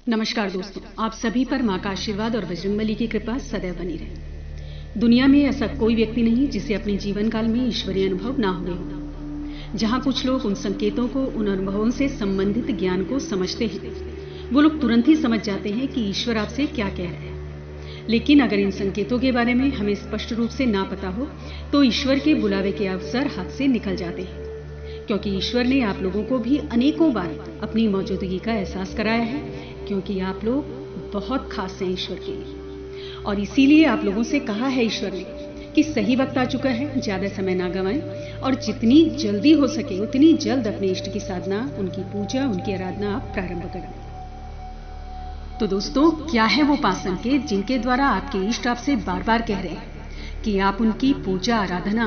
नमस्कार दोस्तों, आप सभी पर माँ का आशीर्वाद और बजरंगबली की कृपा सदैव बनी रहे। दुनिया में ऐसा कोई व्यक्ति नहीं जिसे अपने जीवन काल में ईश्वरीय अनुभव ना हुए हो। जहाँ कुछ लोग उन संकेतों को, उन अनुभवों से संबंधित ज्ञान को समझते हैं, वो लोग तुरंत ही समझ जाते हैं कि ईश्वर आपसे क्या कह रहा है। लेकिन अगर इन संकेतों के बारे में हमें स्पष्ट रूप से ना पता हो तो ईश्वर के बुलावे के अवसर हाथ से निकल जाते हैं, क्योंकि ईश्वर ने आप लोगों को भी अनेकों बार अपनी मौजूदगी का एहसास कराया है, क्योंकि आप लोग बहुत खास हैं ईश्वर के लिए। और इसीलिए आप लोगों से कहा है ईश्वर ने कि सही वक्त आ चुका है, ज्यादा समय ना गंवाएं और जितनी जल्दी हो सके उतनी जल्द अपने इष्ट की साधना, उनकी पूजा, उनकी आराधना आप प्रारंभ करें। तो दोस्तों, क्या है वो 5 संकेत जिनके द्वारा आपके इष्ट आपसे बार बार कह रहे हैं कि आप उनकी पूजा, आराधना,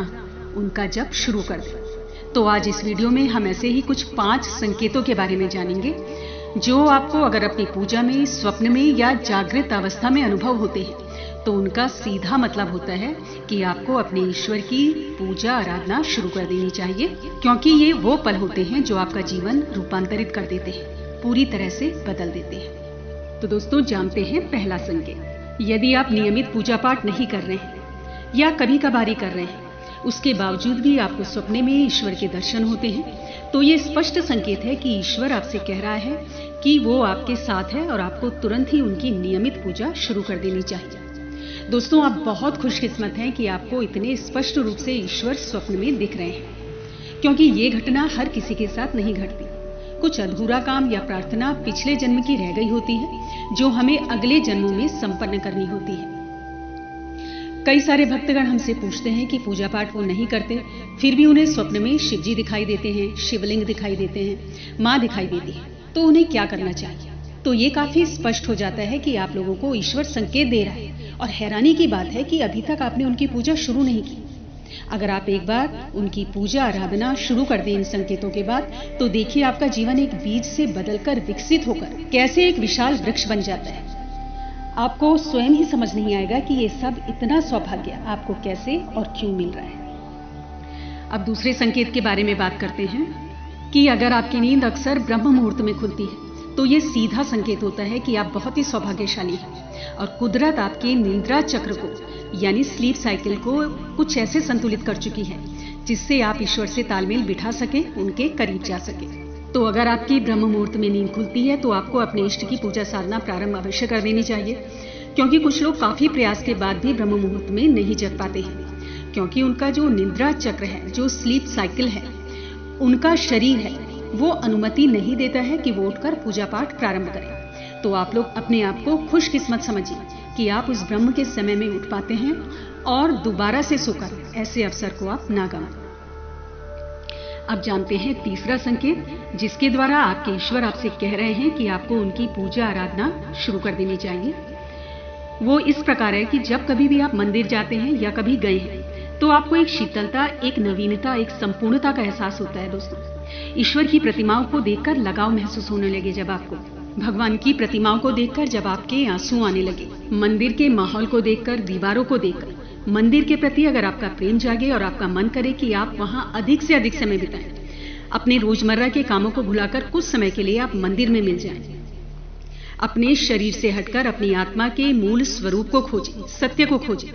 उनका जप शुरू कर दें। तो आज इस वीडियो में हम ऐसे ही कुछ 5 संकेतों के बारे में जानेंगे जो आपको अगर अपनी पूजा में, स्वप्न में या जागृत अवस्था में अनुभव होते हैं तो उनका सीधा मतलब होता है कि आपको अपने ईश्वर की पूजा, आराधना शुरू कर देनी चाहिए, क्योंकि ये वो पल होते हैं जो आपका जीवन रूपांतरित कर देते हैं, पूरी तरह से बदल देते हैं। तो दोस्तों, जानते हैं पहला संकेत। यदि आप नियमित पूजा पाठ नहीं कर रहे हैं या कभी कभार कर रहे हैं, उसके बावजूद भी आपको सपने में ईश्वर के दर्शन होते हैं, तो ये स्पष्ट संकेत है कि ईश्वर आपसे कह रहा है कि वो आपके साथ है और आपको तुरंत ही उनकी नियमित पूजा शुरू कर देनी चाहिए। दोस्तों, आप बहुत खुशकिस्मत हैं कि आपको इतने स्पष्ट रूप से ईश्वर स्वप्न में दिख रहे हैं, क्योंकि ये घटना हर किसी के साथ नहीं घटती। कुछ अधूरा काम या प्रार्थना पिछले जन्म की रह गई होती है, जो हमें अगले जन्मों में संपन्न करनी होती है। कई सारे भक्तगण हमसे पूछते हैं कि पूजा पाठ वो नहीं करते, फिर भी उन्हें स्वप्न में शिव जी दिखाई देते हैं, शिवलिंग दिखाई देते हैं, माँ दिखाई देती है, तो उन्हें क्या करना चाहिए? तो ये काफी स्पष्ट हो जाता है कि आप लोगों को ईश्वर संकेत दे रहा है। और हैरानी की बात है कि अभी तक आपने उनकी पूजा शुरू नहीं की। अगर आप एक बार उनकी पूजा, आराधना शुरू कर दें इन संकेतों के बाद, तो देखिए आपका जीवन एक बीज से बदलकर, विकसित होकर कैसे एक विशाल वृक्ष बन जाता है। आपको स्वयं ही समझ नहीं आएगा कि ये सब इतना सौभाग्य आपको कैसे और क्यों मिल रहा है। अब दूसरे संकेत के बारे में बात करते हैं कि अगर आपकी नींद अक्सर ब्रह्म मुहूर्त में खुलती है तो ये सीधा संकेत होता है कि आप बहुत ही सौभाग्यशाली हैं और कुदरत आपके निद्रा चक्र को, यानी स्लीप साइकिल को कुछ ऐसे संतुलित कर चुकी है जिससे आप ईश्वर से तालमेल बिठा सके, उनके करीब जा सके। तो अगर आपकी ब्रह्म मुहूर्त में नींद खुलती है तो आपको अपने इष्ट की पूजा, साधना प्रारंभ अवश्य कर देनी चाहिए, क्योंकि कुछ लोग काफी प्रयास के बाद भी ब्रह्म मुहूर्त में नहीं जग पाते हैं, क्योंकि उनका जो निद्रा चक्र है, जो स्लीप साइकिल है, उनका शरीर है, वो अनुमति नहीं देता है कि वो उठकर पूजा पाठ प्रारंभ करें। तो आप लोग अपने आप को खुशकिस्मत समझिए कि आप उस ब्रह्म के समय में उठ पाते हैं और दोबारा से सोकर ऐसे अवसर को आप ना गंवाएं। अब जानते हैं तीसरा संकेत जिसके द्वारा आपके ईश्वर आपसे कह रहे हैं कि आपको उनकी पूजा, आराधना शुरू कर देनी चाहिए। वो इस प्रकार है कि जब कभी भी आप मंदिर जाते हैं या कभी गए हैं तो आपको एक शीतलता, एक नवीनता, एक संपूर्णता का एहसास होता है। दोस्तों, ईश्वर की प्रतिमाओं को देखकर लगाव महसूस होने लगे, जब आपको भगवान की प्रतिमाओं को देखकर जब आपके आंसू आने लगे, मंदिर के माहौल को देखकर, दीवारों को देखकर मंदिर के प्रति अगर आपका प्रेम जागे और आपका मन करे कि आप वहां अधिक से अधिक समय बिताएं, अपने रोजमर्रा के कामों को भुलाकर कुछ समय के लिए आप मंदिर में मिल जाएं, अपने शरीर से हटकर अपनी आत्मा के मूल स्वरूप को खोजें, सत्य को खोजें।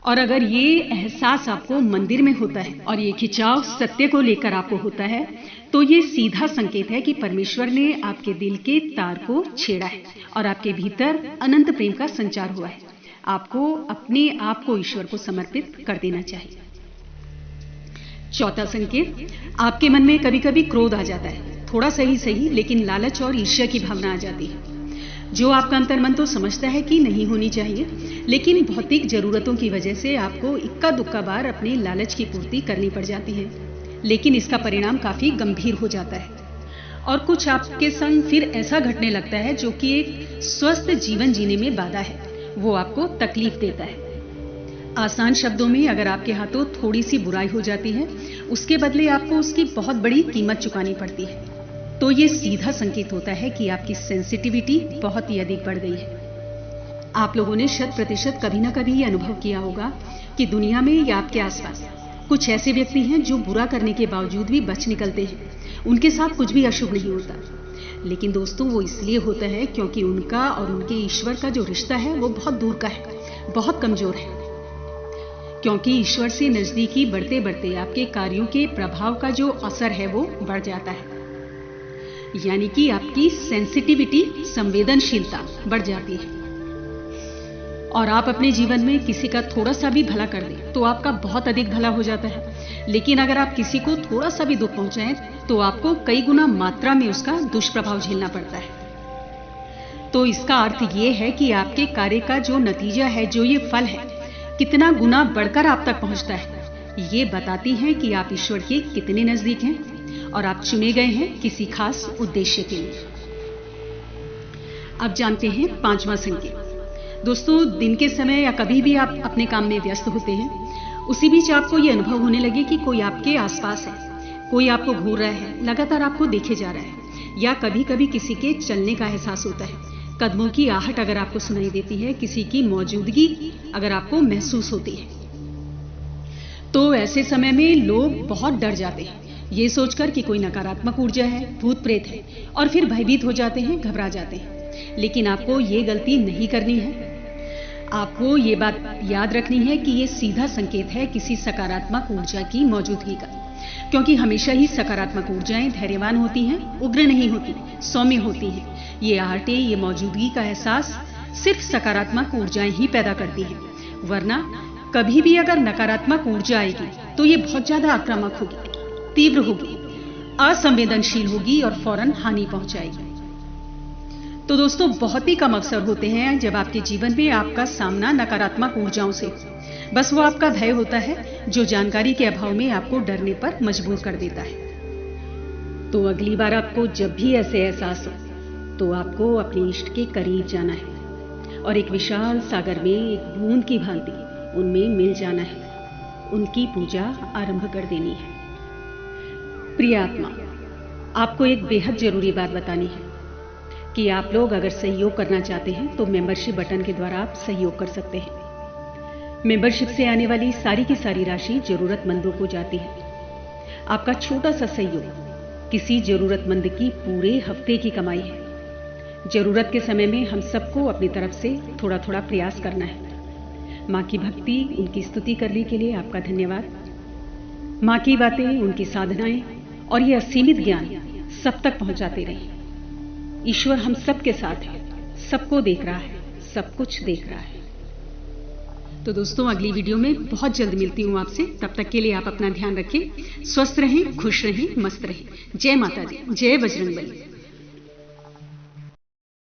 और अगर ये एहसास आपको मंदिर में होता है और ये खिंचाव सत्य को लेकर आपको होता है, तो ये सीधा संकेत है कि परमेश्वर ने आपके दिल के तार को छेड़ा है और आपके भीतर अनंत प्रेम का संचार हुआ है। आपको अपने आप को ईश्वर को समर्पित कर देना चाहिए। चौथा संकेत, आपके मन में कभी कभी क्रोध आ जाता है, थोड़ा सही, लेकिन लालच और ईर्ष्या की भावना आ जाती है, जो आपका अंतर्मन तो समझता है कि नहीं होनी चाहिए, लेकिन भौतिक जरूरतों की वजह से आपको इक्का दुक्का बार अपने लालच की पूर्ति करनी पड़ जाती है। लेकिन इसका परिणाम काफी गंभीर हो जाता है और कुछ आपके संग फिर ऐसा घटने लगता है जो कि एक स्वस्थ जीवन जीने में बाधा है, वो आपको तकलीफ देता है। आसान शब्दों में, अगर आपके हाथों थोड़ी सी बुराई हो जाती है, उसके बदले आपको उसकी बहुत बड़ी कीमत चुकानी पड़ती है, तो ये सीधा संकेत होता है कि आपकी सेंसिटिविटी बहुत ही अधिक बढ़ गई है। आप लोगों ने 100% कभी ना कभी ये अनुभव किया होगा कि दुनिया में या आपके आसपास कुछ ऐसे व्यक्ति हैं जो बुरा करने के बावजूद भी बच निकलते हैं, उनके साथ कुछ भी अशुभ नहीं होता। लेकिन दोस्तों वो इसलिए होता है क्योंकि उनका और उनके ईश्वर का जो रिश्ता है वो बहुत दूर का है, बहुत कमजोर है। क्योंकि ईश्वर से नजदीकी बढ़ते बढ़ते आपके कार्यों के प्रभाव का जो असर है वो बढ़ जाता है, यानी कि आपकी सेंसिटिविटी, संवेदनशीलता बढ़ जाती है। और आप अपने जीवन में किसी का थोड़ा सा भी भला कर दें तो आपका बहुत अधिक भला हो जाता है, लेकिन अगर आप किसी को थोड़ा सा भी दुख पहुंचाएं तो आपको कई गुना मात्रा में उसका दुष्प्रभाव झेलना पड़ता है। तो इसका अर्थ ये है कि आपके कार्य का जो नतीजा है, जो ये फल है, कितना गुना बढ़कर आप तक पहुंचता है, ये बताती है कि आप ईश्वर के कितने नजदीक हैं और आप चुने गए हैं किसी खास उद्देश्य के लिए। अब जानते हैं 5वां संकेत। दोस्तों, दिन के समय या कभी भी आप अपने काम में व्यस्त होते हैं, उसी बीच आपको यह अनुभव होने लगे कि कोई आपके आसपास है, कोई आपको घूर रहा है, लगातार आपको देखे जा रहा है, या कभी कभी किसी के चलने का एहसास होता है, कदमों की आहट अगर आपको सुनाई देती है, किसी की मौजूदगी अगर आपको महसूस होती है, तो ऐसे समय में लोग बहुत डर जाते हैं, ये सोचकर कि कोई नकारात्मक ऊर्जा है, भूत प्रेत है, और फिर भयभीत हो जाते हैं, घबरा जाते हैं। लेकिन आपको ये गलती नहीं करनी है। आपको ये बात याद रखनी है कि ये सीधा संकेत है किसी सकारात्मक ऊर्जा की मौजूदगी का, क्योंकि हमेशा ही सकारात्मक ऊर्जाएं धैर्यवान होती हैं, उग्र नहीं होती, सौम्य होती हैं। ये आहटें, ये मौजूदगी का एहसास सिर्फ सकारात्मक ऊर्जाएं ही पैदा करती हैं, वरना कभी भी अगर नकारात्मक ऊर्जा आएगी तो ये बहुत ज्यादा आक्रामक होगी, तीव्र होगी, असंवेदनशील होगी और फौरन हानि पहुंचाएगी। तो दोस्तों, बहुत ही कम अवसर होते हैं जब आपके जीवन में आपका सामना नकारात्मक ऊर्जाओं से, बस वो आपका भय होता है जो जानकारी के अभाव में आपको डरने पर मजबूर कर देता है। तो अगली बार आपको जब भी ऐसे एहसास हो तो आपको अपने इष्ट के करीब जाना है और एक विशाल सागर में एक बूंद की भांति उनमें मिल जाना है, उनकी पूजा आरंभ कर देनी है। प्रिय आत्मा, आपको एक बेहद जरूरी बात बतानी है कि आप लोग अगर सहयोग करना चाहते हैं तो मेंबरशिप बटन के द्वारा आप सहयोग कर सकते हैं। मेंबरशिप से आने वाली सारी की सारी राशि जरूरतमंदों को जाती है। आपका छोटा सा सहयोग किसी जरूरतमंद की पूरे हफ्ते की कमाई है। जरूरत के समय में हम सबको अपनी तरफ से थोड़ा थोड़ा प्रयास करना है। माँ की भक्ति, उनकी स्तुति करने के लिए आपका धन्यवाद। माँ की बातें, उनकी साधनाएं और ये असीमित ज्ञान सब तक पहुंचाते रहें। ईश्वर हम सबके साथ है, सबको देख रहा है, सब कुछ देख रहा है। तो दोस्तों, अगली वीडियो में बहुत जल्द मिलती हूँ आपसे। तब तक के लिए आप अपना ध्यान रखें, स्वस्थ रहें, खुश रहें, मस्त रहें। जय माता दी, जय बजरंगबली।